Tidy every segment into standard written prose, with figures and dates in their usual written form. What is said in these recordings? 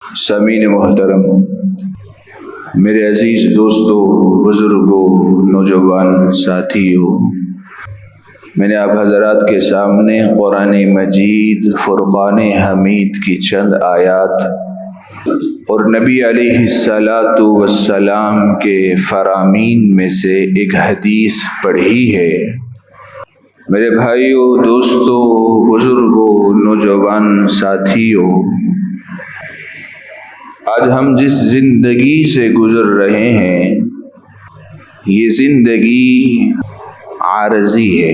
सामीन मोहतरम, मेरे अजीज़ दोस्तों, बुज़ुर्गों, नौजवान साथियों, मैंने आप हज़रात के सामने कुरान मजीद फ़ुरक़ान हमीद की चंद आयात और नबी अलैहिस्सलातु वस्सलाम के फ़रामीन में से एक हदीस पढ़ी है। मेरे भाइयों, दोस्तों, बुज़ुर्गों, नौजवान साथियों, आज हम जिस ज़िंदगी से गुज़र रहे हैं, ये ज़िंदगी आरज़ी है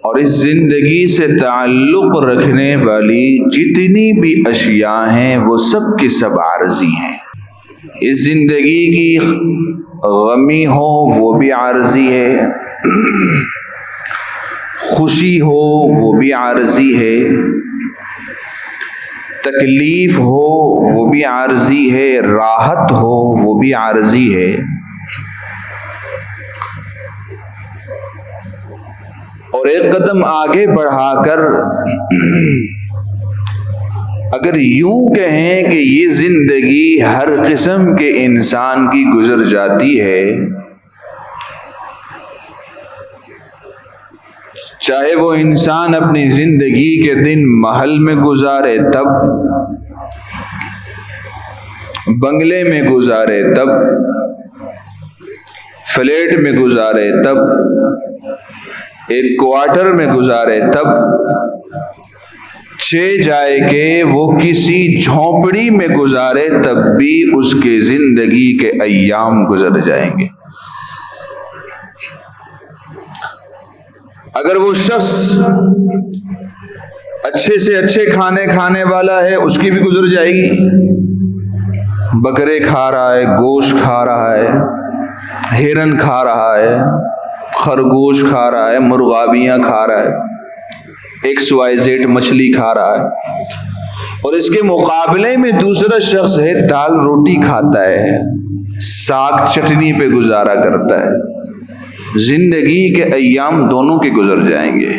और इस ज़िंदगी से ताल्लुक़ रखने वाली जितनी भी अशिया हैं वो सब की सब आरज़ी हैं। इस ज़िंदगी की गमी हो वो भी आरज़ी है, खुशी हो वो भी आरज़ी है, तकलीफ हो वो भी आरज़ी है, राहत हो वो भी आरज़ी है। और एक कदम आगे बढ़ाकर अगर यूं कहें कि ये ज़िंदगी हर किस्म के इंसान की गुजर जाती है, चाहे वो इंसान अपनी ज़िंदगी के दिन महल में गुजारे तब, बंगले में गुजारे तब, फ्लैट में गुजारे तब, एक क्वार्टर में गुजारे तब, छह जाए के वो किसी झोंपड़ी में गुजारे तब भी उसके ज़िंदगी के अय्याम गुजर जाएंगे। अगर वो शख्स अच्छे से अच्छे खाने खाने वाला है, उसकी भी गुजर जाएगी। बकरे खा रहा है, गोश्त खा रहा है, हिरन खा रहा है, खरगोश खा रहा है, मुर्गाबियाँ खा रहा है, XYZ मछली खा रहा है, और इसके मुकाबले में दूसरा शख्स है दाल रोटी खाता है, साग चटनी पे गुजारा करता है। जिंदगी के अय्याम दोनों के गुजर जाएंगे।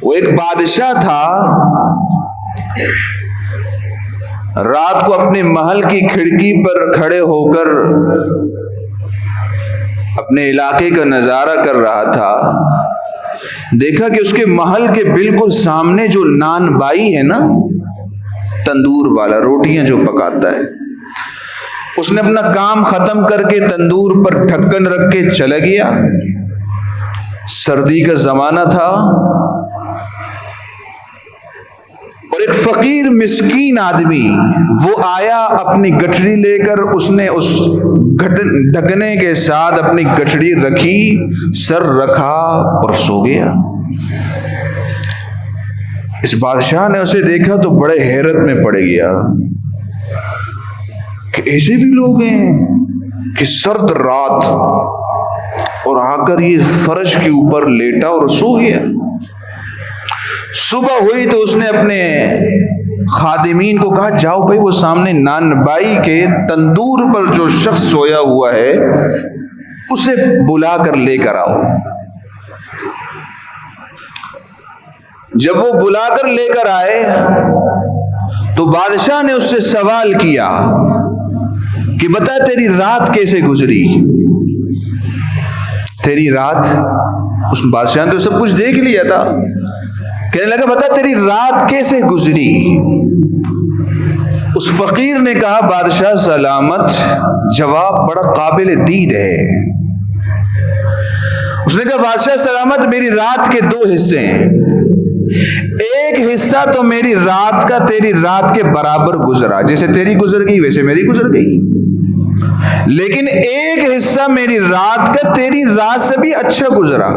वो एक बादशाह था, रात को अपने महल की खिड़की पर खड़े होकर अपने इलाके का नजारा कर रहा था। देखा कि उसके महल के बिल्कुल सामने जो नान बाई है ना, तंदूर वाला रोटियां जो पकाता है, उसने अपना काम खत्म करके तंदूर पर ढक्कन रख के चला गया। सर्दी का जमाना था और एक फकीर मिस्कीन आदमी वो आया अपनी गठरी लेकर, उसने उस ढकने के साथ अपनी गठरी रखी, सर रखा और सो गया। इस बादशाह ने उसे देखा तो बड़े हैरत में पड़ गया कि ऐसे भी लोग हैं कि सर्द रात और आकर ये फर्श के ऊपर लेटा और सो गया। सुबह हुई तो उसने अपने खादिमीन को कहा, जाओ भाई वो सामने नानबाई के तंदूर पर जो शख्स सोया हुआ है उसे बुला कर लेकर आओ। जब वो बुलाकर लेकर आए तो बादशाह ने उससे सवाल किया कि बता तेरी रात कैसे गुजरी। तेरी रात, उस बादशाह ने तो सब कुछ देख लिया था, कहने लगा बता तेरी रात कैसे गुजरी। उस फकीर ने कहा, बादशाह सलामत, जवाब बड़ा काबिल दीद है। उसने कहा, बादशाह सलामत, मेरी रात के दो हिस्से हैं। एक हिस्सा तो मेरी रात का तेरी रात के बराबर गुजरा, जैसे तेरी गुजर गई वैसे मेरी गुजर गई, लेकिन एक हिस्सा मेरी रात का तेरी रात से भी अच्छा गुजरा।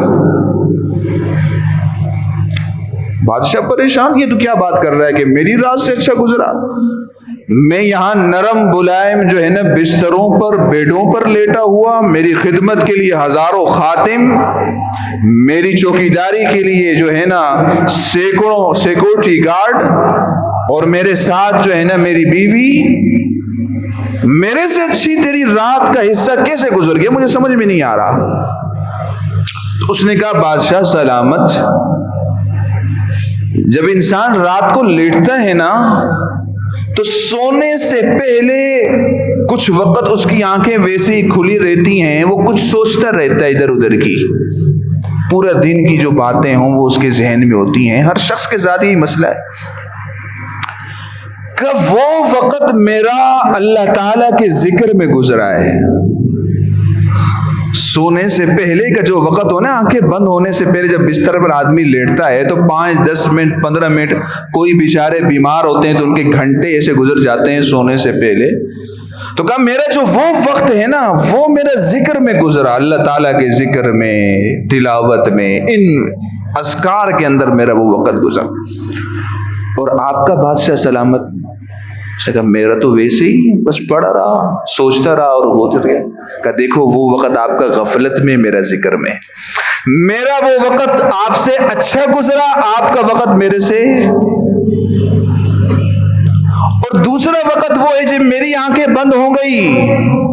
बादशाह परेशान, ये तो क्या बात कर रहा है कि मेरी रात से अच्छा गुजरा। मैं यहाँ नरम मुलायम जो है ना बिस्तरों पर, बेडों पर लेटा हुआ, मेरी खिदमत के लिए हजारों खातिम, मेरी चौकीदारी के लिए जो है ना सैकड़ों सिक्योरिटी गार्ड, और मेरे साथ जो है ना मेरी बीवी। मेरे से अच्छी तेरी रात का हिस्सा कैसे गुजर गया, मुझे समझ में नहीं आ रहा। तो उसने कहा, बादशाह सलामत, जब इंसान रात को लेटता है ना, तो सोने से पहले कुछ वक्त उसकी आंखें वैसे ही खुली रहती हैं, वो कुछ सोचता रहता है इधर उधर की, पूरा दिन की जो बातें हों वो उसके जहन में होती हैं। हर शख्स के साथ यही मसला है कि वो वक्त मेरा अल्लाह ताला के जिक्र में गुजरा है। सोने से पहले का जो वक्त हो ना, आंखें बंद होने से पहले जब बिस्तर पर आदमी लेटता है तो 5-10 मिनट 15 मिनट, कोई बेचारे बीमार होते हैं तो उनके घंटे ऐसे गुजर जाते हैं सोने से पहले। तो कहा मेरा जो वो वक्त है ना, वो मेरा जिक्र में गुजरा, अल्लाह ताला के जिक्र में, तिलावत में, इन अस्कार के अंदर मेरा वो वक्त गुजरा। और आपका बादशाह सलामत? उसने कहा मेरा तो वैसे ही बस पढ़ा रहा, सोचता रहा और होते गया। कहा देखो वो वक्त आपका गफलत में, मेरा जिक्र में। मेरा वो वक्त आपसे अच्छा गुजरा, आपका वक्त मेरे से। और दूसरा वक्त वो है जब मेरी आंखें बंद हो गई,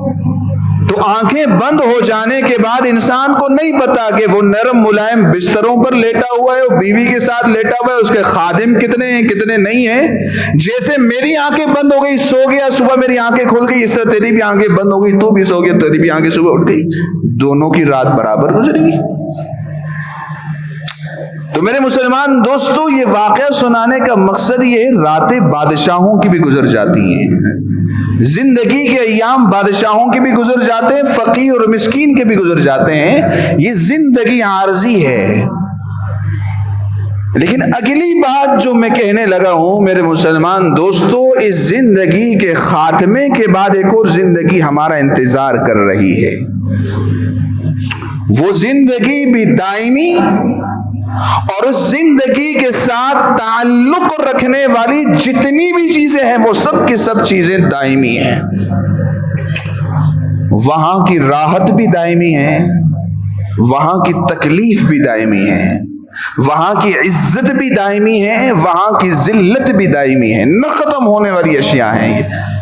तो आंखें बंद हो जाने के बाद इंसान को नहीं पता कि वो नरम मुलायम बिस्तरों पर लेटा हुआ है, वो बीवी के साथ लेटा हुआ है, उसके खादिम कितने हैं कितने नहीं हैं। जैसे मेरी आंखें बंद हो गई, सो गया, सुबह मेरी आंखें खुल गई, इस तरह तेरी भी आंखें बंद हो गई, तू भी सो गया, तेरी भी आंखें सुबह उठ गई, दोनों की रात बराबर गुजरेगी। तो मेरे मुसलमान दोस्तों, ये वाकया सुनाने का मकसद ये है, रातें बादशाहों की भी गुजर जाती हैं, जिंदगी के अय्याम बादशाहों के भी गुजर जाते हैं, फकीर और मिस्कीन के भी गुजर जाते हैं। ये जिंदगी आरजी है। लेकिन अगली बात जो मैं कहने लगा हूं मेरे मुसलमान दोस्तों, इस जिंदगी के खात्मे के बाद एक और जिंदगी हमारा इंतजार कर रही है। वो जिंदगी भी दायमी, और उस जिंदगी के साथ ताल्लुक रखने वाली जितनी भी चीजें हैं वो सब की सब चीजें दायमी हैं। वहां की राहत भी दायमी है, वहां की तकलीफ भी दायमी है, वहां की इज्जत भी दायमी है, वहां की जिल्लत भी दायमी है, न खत्म होने वाली अशिया हैं ये।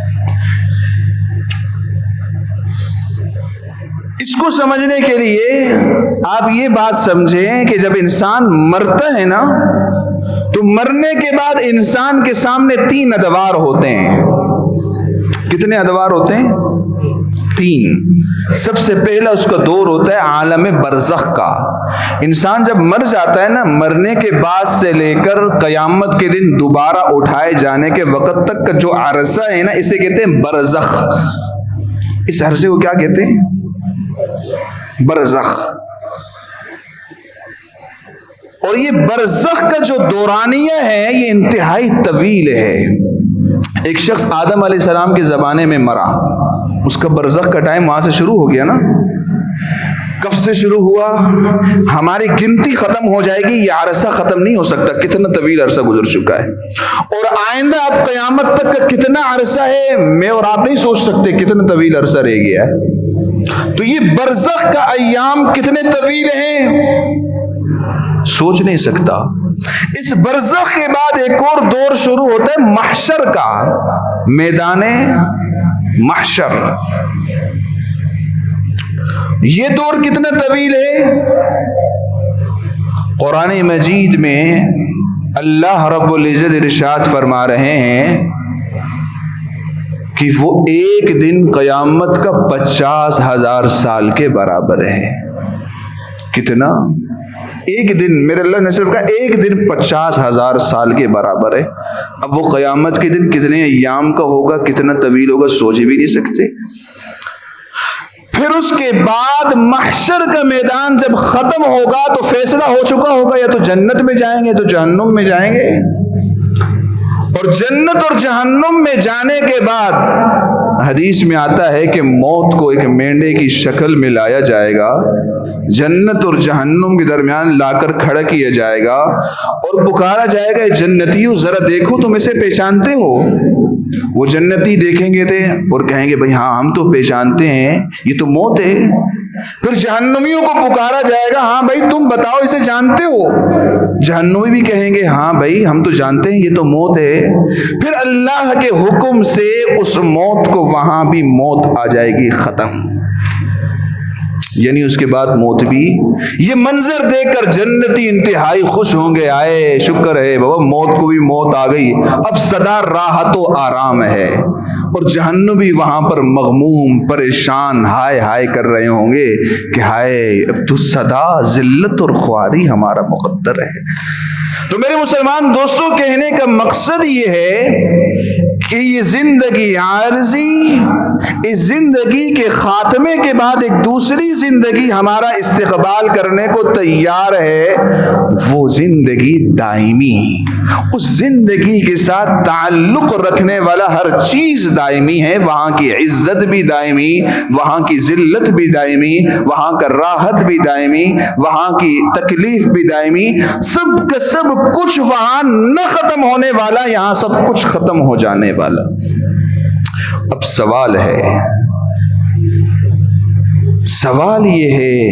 इसको समझने के लिए आप ये बात समझें कि जब इंसान मरता है ना, तो मरने के बाद इंसान के सामने 3 अदवार होते हैं। कितने अदवार होते हैं? 3। सबसे पहला उसका दौर होता है आलम बरज़ख का। इंसान जब मर जाता है ना, मरने के बाद से लेकर क़यामत के दिन दोबारा उठाए जाने के वक़्त तक का जो अरसा है ना, इसे कहते हैं बरज़ख। इस अरसे को क्या कहते हैं? बरज़ख। और ये बरज़ख का जो दौरानिया है ये इंतहाई तवील है। एक शख्स आदम अलैहिस्सलाम के ज़माने में मरा, उसका बरज़ख का टाइम वहां से शुरू हो गया ना। कब से शुरू हुआ? हमारी गिनती खत्म हो जाएगी, ये अरसा खत्म नहीं हो सकता, कितना तवील अरसा गुजर चुका है। और आइंदा अब क़यामत तक का कितना अरसा है, मैं और आप नहीं सोच सकते कितना तवील अरसा रह गया है। तो ये बरज़ख का अय्याम कितने तवील हैं, सोच नहीं सकता। इस बरज़ख के बाद एक और दौर शुरू होता है महशर का, मैदाने महशर। ये दौर कितना तवील है? कुरान मजीद में अल्लाह रब्बुल इज़्ज़त इरशाद फरमा रहे हैं कि वो एक दिन क़यामत का 50,000 साल के बराबर है। कितना? एक दिन, मेरे अल्लाह ने सिर्फ कहा एक दिन 50,000 साल के बराबर है। अब वो क़यामत के दिन कितने अय्याम का होगा, कितना तवील होगा, सोच भी नहीं सकते। फिर उसके बाद महशर का मैदान जब खत्म होगा तो फैसला हो चुका होगा, या तो जन्नत में जाएंगे तो जहन्नुम में जाएंगे। और जन्नत और जहन्नुम में जाने के बाद हदीस में आता है कि मौत को एक मेंढे की शक्ल में लाया जाएगा, जन्नत और जहन्नुम के दरमियान लाकर खड़ा किया जाएगा और पुकारा जाएगा, जन्नतियों जरा देखो तुम इसे पहचानते हो। वो जन्नती देखेंगे थे और कहेंगे भाई हाँ हम तो पहचानते हैं, ये तो मौत है। फिर जहन्नुमियों को पुकारा जाएगा, हाँ भाई तुम बताओ इसे जानते हो। जहन्नुमी भी कहेंगे हाँ भाई हम तो जानते हैं, ये तो मौत है। फिर अल्लाह के हुक्म से उस मौत को वहां भी मौत आ जाएगी, खत्म। यानी उसके बाद मौत भी। ये मंजर देखकर जन्नती इंतहाई खुश होंगे, आए शुक्र है बाबा मौत को भी मौत आ गई, अब सदा राहत व आराम है। और जहन्नमी वहां पर मगमूम परेशान हाय हाय कर रहे होंगे कि हाय अब तो सदा जिल्लत और ख्वारी हमारा मुकद्दर है। तो मेरे मुसलमान दोस्तों, कहने का मकसद ये है कि ये जिंदगी आरजी, इस जिंदगी के खात्मे के बाद एक दूसरी जिंदगी हमारा इस्तेकबाल करने को तैयार है, वो जिंदगी दायमी। उस जिंदगी के साथ ताल्लुक रखने वाला हर चीज दायमी है। वहां की इज्जत भी दायमी, वहां की जिल्लत भी दायमी, वहां का राहत भी दायमी, वहां की तकलीफ भी दायमी। सब का सब कुछ वहां न खत्म होने वाला, यहां सब कुछ खत्म हो जाने वाला। अब सवाल ये है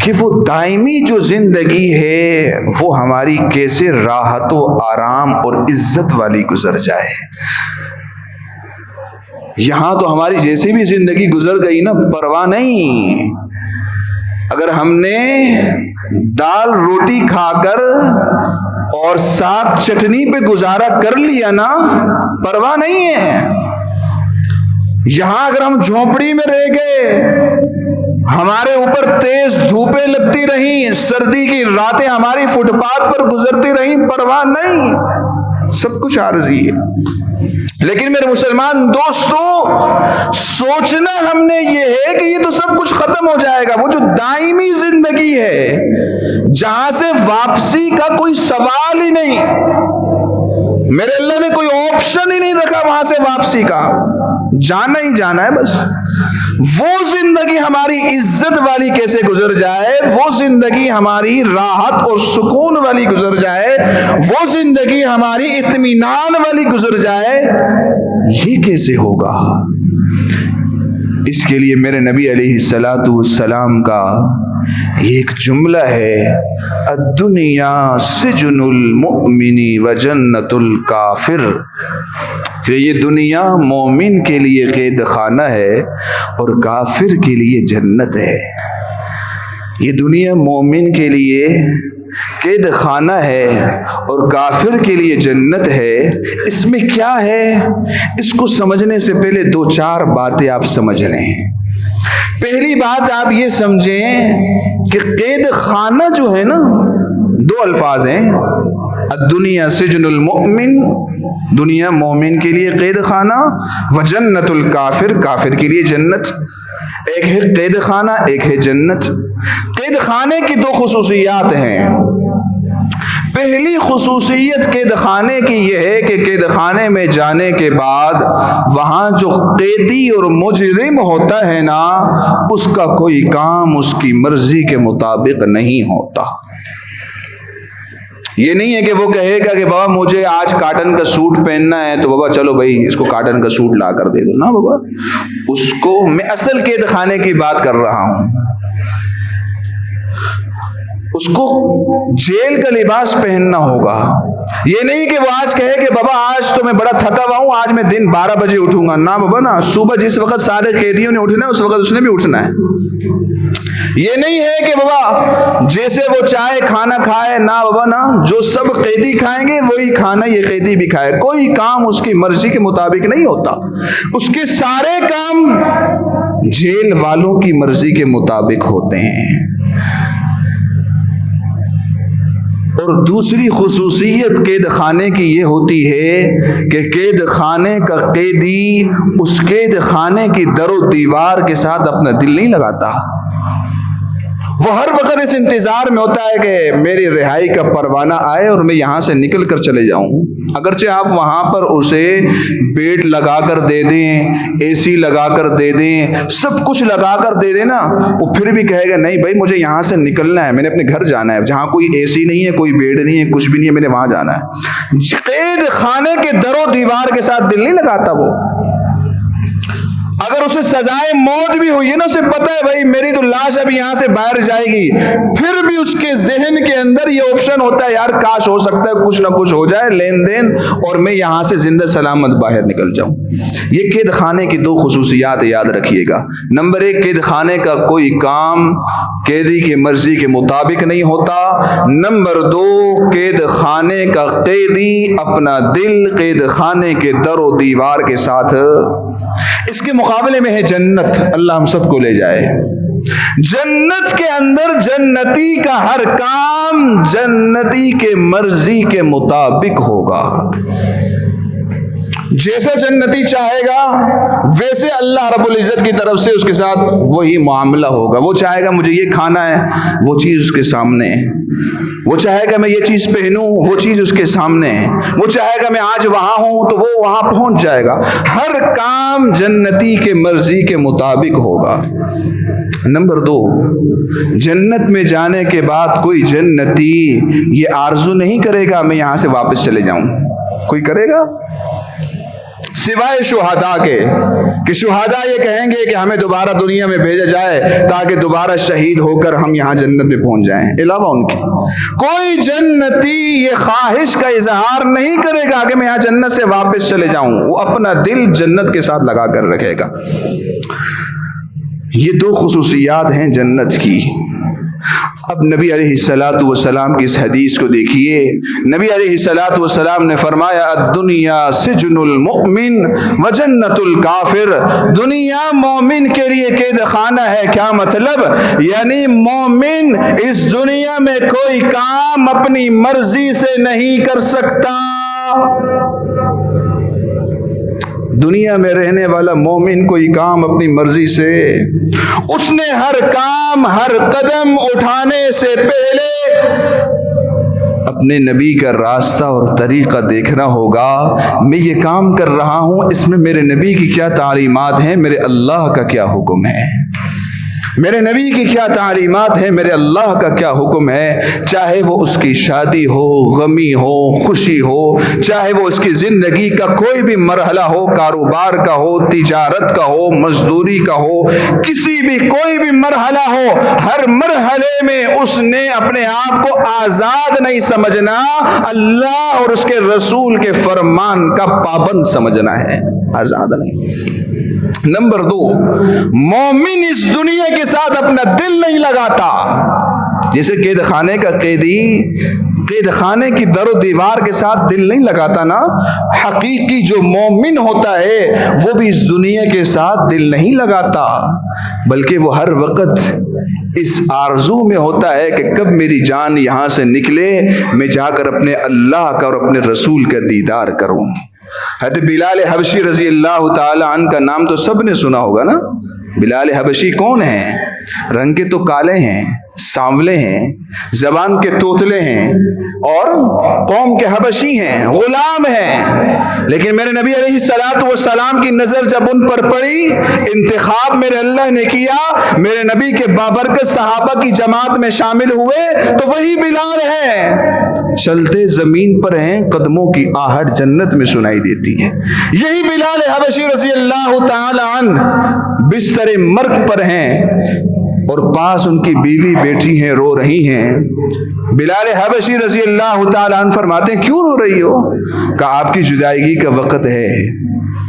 कि वो दायमी जो जिंदगी है वो हमारी कैसे राहत व आराम और इज्जत वाली गुजर जाए। यहां तो हमारी जैसे भी जिंदगी गुजर गई ना, परवाह नहीं। अगर हमने दाल रोटी खाकर और साथ चटनी पे गुजारा कर लिया ना, परवाह नहीं है। यहां अगर हम झोपड़ी में रह गए, हमारे ऊपर तेज धूपें लगती रहीं, सर्दी की रातें हमारी फुटपाथ पर गुजरती रहीं, परवाह नहीं, सब कुछ आरजी है। लेकिन मेरे मुसलमान दोस्तों, सोचना हमने ये है कि ये तो सब कुछ खत्म हो जाएगा। वो जो दायमी जिंदगी है जहां से वापसी का कोई सवाल ही नहीं, मेरे अल्लाह ने कोई ऑप्शन ही नहीं रखा वहां से वापसी का, जाना ही जाना है बस। वो जिंदगी हमारी इज्जत वाली कैसे गुजर जाए, वो जिंदगी हमारी राहत और सुकून वाली गुजर जाए, वो जिंदगी हमारी इत्मीनान वाली गुजर जाए, ये कैसे होगा? इसके लिए मेरे नबी अलैहिस्सलातु वस्सलाम का एक जुमला है, अद्दुनिया सिजनुल मुमिनी व जन्नतुल काफिर, कि ये दुनिया मोमिन के लिए कैद खाना है और काफिर के लिए जन्नत है। ये दुनिया मोमिन के लिए कैद खाना है और काफिर के लिए जन्नत है। इसमें क्या है, इसको समझने से पहले दो चार बातें आप समझ लें। पहली बात आप ये समझें कि कैद खाना जो है ना, दो अल्फाज हैं, अद्दुनिया सिजनुल मुमिन, दुनिया मोमिन के लिए कैद खाना, व जन्नतुल काफिर, काफिर के लिए जन्नत। एक है कैद खाना, एक है जन्नत। कैद खाने की दो खुसूसियात हैं। पहली खुसूसियत कैद खाने की यह है कि कैद खाने में जाने के बाद वहाँ जो कैदी और मुजरिम होता है ना, उसका कोई काम उसकी मर्जी के मुताबिक नहीं होता। ये नहीं है कि वो कहेगा कि बाबा मुझे आज कॉटन का सूट पहनना है तो बाबा चलो भाई इसको कॉटन का सूट ला कर दे दो ना बाबा। उसको मैं असल कैद खाने की बात कर रहा हूं, उसको जेल का लिबास पहनना होगा। ये नहीं कि वो आज कहे कि बाबा आज तो मैं बड़ा थका हुआ हूं, आज मैं दिन 12 बजे उठूंगा ना बाबा, ना, सुबह जिस वक्त सारे कैदियों ने उठना है उस वक्त उसने भी उठना है। ये नहीं है कि बाबा जैसे वो चाहे खाना खाए, ना बाबा ना, जो सब कैदी खाएंगे वही खाना ये कैदी भी खाए। कोई काम उसकी मर्जी के मुताबिक नहीं होता, उसके सारे काम जेल वालों की मर्जी के मुताबिक होते हैं। और दूसरी खुसूसियत कैद खाने की ये होती है कि कैद खाने का कैदी उस कैद खाने की दरो दीवार के साथ अपना दिल नहीं लगाता। वो हर वक्त इस इंतजार में होता है कि मेरी रिहाई का परवाना आए और मैं यहाँ से निकल कर चले जाऊँ। अगरचे आप वहाँ पर उसे बेड लगा कर दे दें, एसी लगा कर दे दें, सब कुछ लगा कर दे दें ना, वो फिर भी कहेगा नहीं भाई मुझे यहाँ से निकलना है, मैंने अपने घर जाना है, जहाँ कोई एसी नहीं है, कोई बेड नहीं है, कुछ भी नहीं है, मैंने वहाँ जाना है। कैद खाने के दरो दीवार के साथ दिल नहीं लगाता वो। अगर उसे सजाए मौत भी हुई है ना, उसे पता है भाई मेरी तो लाश अब यहां से बाहर जाएगी, फिर भी उसके जहन के अंदर ये ऑप्शन होता है, यार काश हो सकता है कुछ ना कुछ हो जाए लेन देन और मैं यहां से जिंदा सलामत बाहर निकल जाऊं। ये कैद खाने की दो खुसूसियात याद रखिएगा। नंबर एक, कैद खाने का कोई काम कैदी की मर्जी के मुताबिक नहीं होता। नंबर दो, कैद खाने का कैदी अपना दिल कैद खाने के दरो दीवार के साथ, इसके मुकाबले में है जन्नत। अल्लाह हम सबको ले जाए। जन्नत के अंदर जन्नती का हर काम जन्नती के मर्जी के मुताबिक होगा। जैसा जन्नती चाहेगा वैसे अल्लाह रब्बुल इज्जत की तरफ से उसके साथ वही मामला होगा। वो चाहेगा मुझे ये खाना है, वो चीज उसके सामने है। वो चाहेगा मैं ये चीज पहनूं, वो चीज उसके सामने है। वो चाहेगा मैं आज वहां हूं तो वो वहां पहुंच जाएगा। हर काम जन्नती के मर्जी के मुताबिक होगा। नंबर दो, जन्नत में जाने के बाद कोई जन्नती ये आरजू नहीं करेगा मैं यहां से वापस चले जाऊं। कोई करेगा? सिवाय शुहदा के, कि शुहदा ये कहेंगे कि हमें दोबारा दुनिया में भेजा जाए ताकि दोबारा शहीद होकर हम यहाँ जन्नत में पहुंच जाएं। अलावा उनके कोई जन्नती ये ख्वाहिश का इजहार नहीं करेगा कि मैं यहाँ जन्नत से वापस चले जाऊं। वो अपना दिल जन्नत के साथ लगा कर रखेगा। ये दो खुसूसियात हैं जन्नत की। अब नबी अलैहिस्सलातु वस्सलाम की इस हदीस को देखिए। नबी अलैहिस्सलातु वस्सलाम ने फरमाया, दुनिया सिजनुल मुमिन व जन्नतुल काफिर। दुनिया मोमिन के लिए कैद खाना है। क्या मतलब? यानी मोमिन इस दुनिया में कोई काम अपनी मर्जी से नहीं कर सकता। दुनिया में रहने वाला मोमिन कोई काम अपनी मर्जी से, उसने हर काम हर कदम उठाने से पहले अपने नबी का रास्ता और तरीका देखना होगा। मैं ये काम कर रहा हूं, इसमें मेरे नबी की क्या तालीमात हैं, मेरे अल्लाह का क्या हुक्म है, मेरे नबी की क्या तालीमात है, मेरे अल्लाह का क्या हुक्म है। चाहे वो उसकी शादी हो, गमी हो, खुशी हो, चाहे वो उसकी जिंदगी का कोई भी मरहला हो, कारोबार का हो, तिजारत का हो, मजदूरी का हो, किसी भी कोई भी मरहला हो, हर मरहले में उसने अपने आप को आजाद नहीं समझना, अल्लाह और उसके रसूल के फरमान का पाबंद समझना है, आजाद नहीं। नंबर दो, मोमिन इस दुनिया के साथ अपना दिल नहीं लगाता। जैसे कैद खाने का कैदी कैद खाने की दरो दीवार के साथ दिल नहीं लगाता ना, हकीकी जो मोमिन होता है वो भी इस दुनिया के साथ दिल नहीं लगाता, बल्कि वो हर वक्त इस आरजू में होता है कि कब मेरी जान यहाँ से निकले, मैं जाकर अपने अल्लाह का और अपने रसूल का दीदार करूँ। हज़रत बिलाल हबशी रजी अल्लाह ताला अन्हु का नाम तो सब ने सुना होगा ना। बिलाल हबशी कौन है? रंग के तो काले हैं, सांवले हैं, जबान के तोतले हैं और कौम के हबशी हैं, गुलाम हैं। लेकिन मेरे नबी अलैहिस्सलातु वस्सलाम की नजर जब उन पर पड़ी, इंतखाब मेरे अल्लाह ने किया, मेरे नबी के बाबरकत सहाबा की जमात में शामिल हुए, तो वही बिलाल है। चलते जमीन पर हैं, कदमों की आहट जन्नत में सुनाई देती है। यही बिलाल हबशी रज़ी अल्लाह ताला अन्हु बिस्तरे मर्ग पर हैं और पास उनकी बीवी बेटी हैं, रो रही हैं। बिलाल हबशी रज़ी अल्लाह ताला अन्हु फरमाते हैं, क्यों रो रही हो? कहा आपकी जुदाईगी का वक़्त है,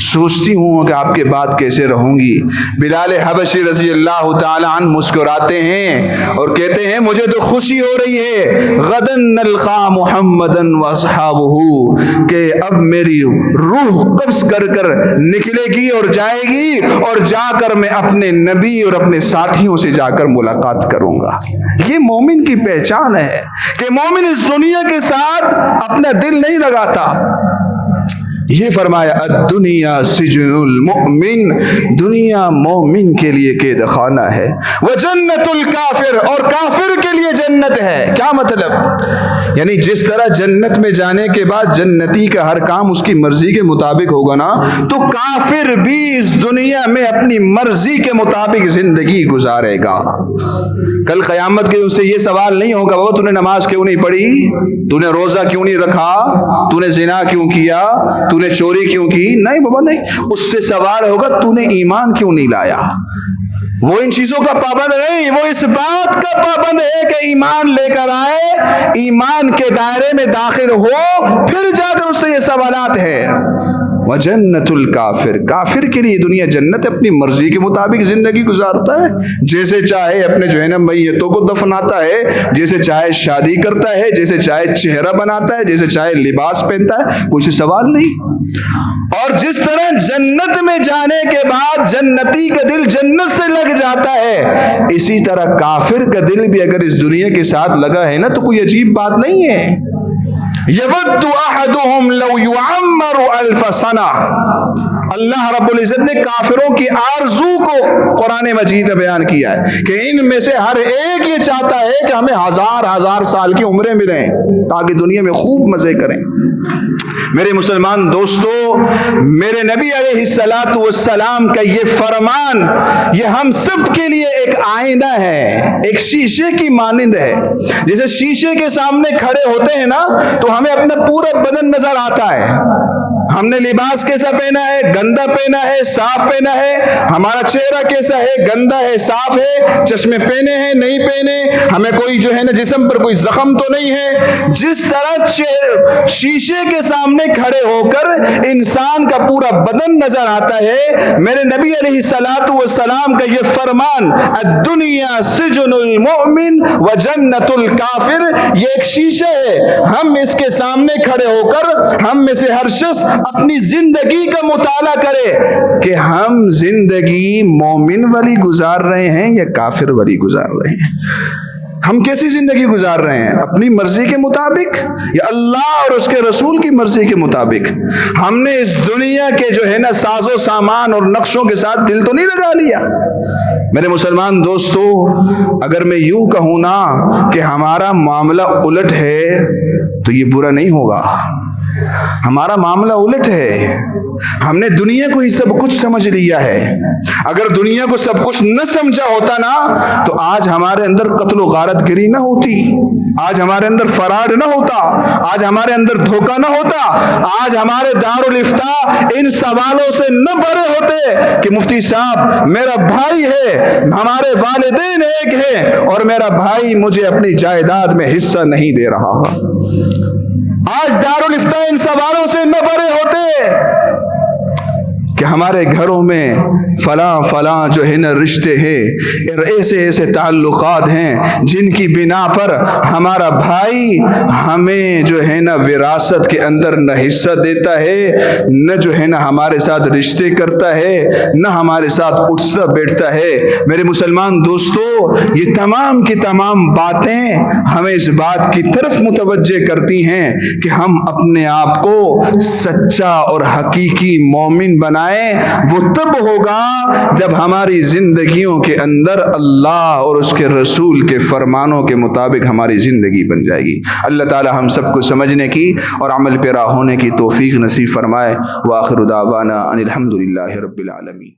सोचती हूँ कि आपके बाद कैसे रहूंगी। बिलाल हबशी रज़ी अल्लाह ताला अन्हु मुस्कुराते हैं और कहते हैं, मुझे तो खुशी हो रही है, गदन नल्का मुहम्मदन व अस्हाबहू, कि अब मेरी रूह कब्ज़ कर कर निकलेगी और जाएगी और जाकर मैं अपने नबी और अपने साथियों से जाकर मुलाकात करूंगा। ये मोमिन की पहचान है कि मोमिन इस दुनिया के साथ अपना दिल नहीं लगाता। ये फरमाया, दुनिया सिजनुल मुमिन, दुनिया मोमिन के लिए कैद खाना है, वह जन्नतुल काफिर, और काफिर के लिए जन्नत है। क्या मतलब? यानी जिस तरह जन्नत में जाने के बाद जन्नती का हर काम उसकी मर्जी के मुताबिक होगा ना, तो काफिर भी इस दुनिया में अपनी मर्जी के मुताबिक जिंदगी गुजारेगा। कल क़यामत के उससे ये सवाल नहीं होगा, बाबा तूने नमाज क्यों नहीं पढ़ी, तूने रोजा क्यों नहीं रखा, तूने जिना क्यों किया, तूने तूने चोरी क्यों की? नहीं बाबा नहीं। उससे सवाल होगा तूने ईमान क्यों नहीं लाया? वो इन चीजों का पाबंद नहीं, वो इस बात का पाबंद है कि ईमान लेकर आए, ईमान के दायरे में दाखिल हो, फिर जाकर उससे ये सवालात है। वजन्नतुल काफिर, काफिर के लिए दुनिया जन्नत है, अपनी मर्जी के मुताबिक जिंदगी गुजारता है, जैसे चाहे अपने जो है ना मैयतों को दफनाता है, जैसे चाहे शादी करता है, जैसे चाहे चेहरा बनाता है, जैसे चाहे लिबास पहनता है, कोई सवाल नहीं। और जिस तरह जन्नत में जाने के बाद जन्नती का दिल जन्नत से लग जाता है, इसी तरह काफिर का दिल भी अगर इस दुनिया के साथ लगा है ना तो कोई अजीब बात नहीं है। यवद्दु अहदुहुम लौ युअम्मरु अल्फ सना, अल्लाह रब्बुल इज्जत ने काफिरों की आरजू को कुरान मजीद में बयान किया है कि इनमें से हर एक ये चाहता है कि हमें हजार हजार साल की उम्रें मिलें ताकि दुनिया में खूब मजे करें। मेरे मुसलमान दोस्तों, मेरे नबी अलैहिस्सलातु वस्सलाम का ये फरमान, ये हम सब के लिए एक आईना है, एक शीशे की मानिंद है। जैसे शीशे के सामने खड़े होते हैं ना तो हमें अपना पूरा बदन नजर आता है। हमने लिबास कैसा पहना है, गंदा पहना है, साफ पहना है, हमारा चेहरा कैसा है, गंदा है, साफ है, चश्मे पहने हैं, नहीं पहने, हमें कोई जो है ना जिस्म पर कोई जख्म तो नहीं है। जिस तरह शीशे के सामने खड़े होकर इंसान का पूरा बदन नजर आता है, मेरे नबी अलैहिस्सलातु वस्सलाम का ये फरमान, अद्दुनिया सिजनुल मुमिन व जन्नतुल काफिर, ये एक शीशा है। हम इसके सामने खड़े होकर हम में से हर शख्स अपनी जिंदगी का मुताला करे कि हम जिंदगी मोमिन वाली गुजार रहे हैं या काफिर वाली गुजार रहे हैं। हम कैसी जिंदगी गुजार रहे हैं, अपनी मर्जी के मुताबिक या अल्लाह और उसके रसूल की मर्जी के मुताबिक? हमने इस दुनिया के जो है ना साजो सामान और नक्शों के साथ दिल तो नहीं लगा लिया। मेरे मुसलमान दोस्तों, अगर मैं यूं कहूं ना कि हमारा मामला उलट है तो ये बुरा नहीं होगा। हमारा मामला उलट है, हमने दुनिया को ही सब कुछ समझ लिया है। अगर दुनिया को सब कुछ न समझा होता ना तो आज हमारे अंदर कत्ल गारत गिरी ना होती, आज हमारे अंदर फराड ना होता, आज हमारे अंदर धोखा ना होता, आज हमारे दारुल इफ्ता इन सवालों से न भरे होते कि मुफ्ती साहब मेरा भाई है, हमारे वालिदैन एक है और मेरा भाई मुझे अपनी जायदाद में हिस्सा नहीं दे रहा। आज दारुल इफ्ता इन सवालों से न भरे होते कि हमारे घरों में फला फला जो है ना रिश्ते हैं, ऐसे ऐसे ताल्लुकात हैं जिनकी बिना पर हमारा भाई हमें जो है ना विरासत के अंदर न हिस्सा देता है, न जो है ना हमारे साथ रिश्ते करता है, न हमारे साथ उठता बैठता है। मेरे मुसलमान दोस्तों, ये तमाम की तमाम बातें हमें इस बात की तरफ मुतवज्जे करती हैं कि हम अपने आप को सच्चा और हकीकी मोमिन बनाएं। वो तब होगा जब हमारी जिंदगियों के अंदर अल्लाह और उसके रसूल के फरमानों के मुताबिक हमारी जिंदगी बन जाएगी। अल्लाह ताला हम सबको समझने की और अमल पेरा होने की तौफीक नसीब फरमाए। व आखिरु दावाना अनिल हम्दुलिल्लाहि रब्बिल आलमीन।